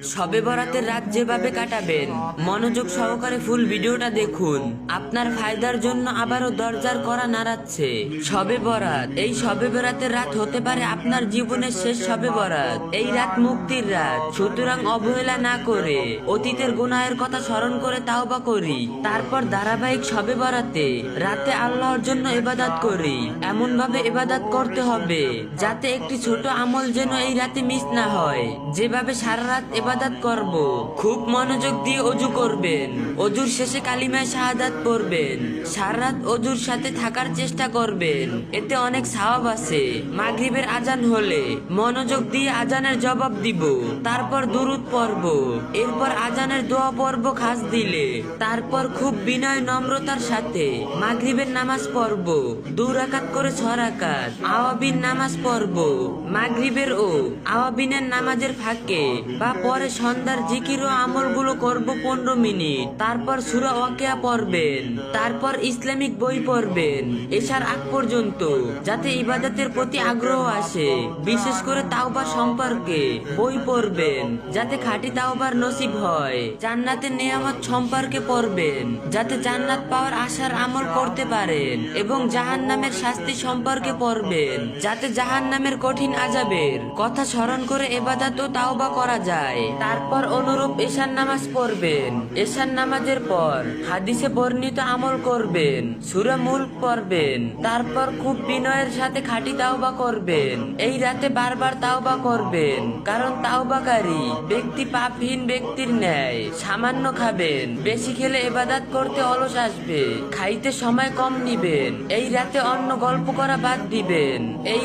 শবে বরাতের রাত যেভাবে কাটাবেন মনোযোগ সহকারে ফুল ভিডিওটা দেখুন। আপনার ফায়দার জন্য আবারও দরজার কড়া নাড়াচ্ছে শবে বরাত। এই শবে বরাতের রাত হতে পারে আপনার জীবনের শেষ শবে বরাত। এই রাত মুক্তির রাত, সুতরাং অবহেলা না করে অতীতের গুনাহের কথা স্মরণ করে তাওবা করি। তারপর ধারাবাহিক শবে বরাতে রাতে আল্লাহর জন্য ইবাদত করি। এমন ভাবে ইবাদত করতে হবে যাতে একটি ছোট আমল যেন এই রাতে মিস না হয়। যেভাবে সারা রাত ইবাদত করব, খুব মনোযোগ দিয়ে অজু করবেন, অজুর শেষে কালিমায়ে শাহাদাত পড়বেন, সারা রাত অজুর সাথে থাকার চেষ্টা করবেন, এতে অনেক সওয়াব আছে। মাগরিবের আজান হলে মনোযোগ দিয়ে আজানের জবাব দিব, তারপর দুরূদ পড়ব, এরপর আজানের দোয়া পড়ব খাস দিলে, তারপর খুব বিনয় নম্রতার সাথে মাগরিবের নামাজ পড়ব। 2 রাকাত করে 6 রাকাত আওয়াবিন নামাজ পড়ব। মাগরিবের ও আওয়াবিনের নামাজের ফাঁকে বা পরে সন্ধ্যার জিকির ও আমলগুলো করব 15 মিনিট। তারপর সূরা ওয়াকিয়া পড়বেন, তারপর ইসলামিক বই পড়বেন এশার আগ পর্যন্ত, যাতে ইবাদতের প্রতি আগ্রহ আসে। বিশেষ করে তাওবা সম্পর্কে বই পড়বেন যাতে খাঁটি তাওবার নসিব হয়। জান্নাতের নিয়ামত সম্পর্কে পড়বেন যাতে জান্নাত পাওয়ার আশার আমল করতে পারেন, এবং জাহান্নামের শাস্তি সম্পর্কে পড়বেন যাতে জাহান্নামের কঠিন আযাবের কথা স্মরণ করে ইবাদত ও তাওবা করা যায়। তারপর অনুরূপ এশার নামাজ পড়বেন। এশার নামাজের পর হাদিসে বর্ণিত আমল করবেন, সূরা মুলক পড়বেন, তারপর খুব বিনয়ের সাথে খাঁটি তাওবা করবেন। এই রাতে বারবার তাওবা করবেন, কারণ তাওবাকারী ব্যক্তি পাপহীন ব্যক্তির ন্যায়। সামান্য খাবেন, বেশি খেলে ইবাদত করতে অলস আসবে, খাইতে সময় কম নিবেন। এই রাতে অন্য গল্প করা বাদ দিবেন। এই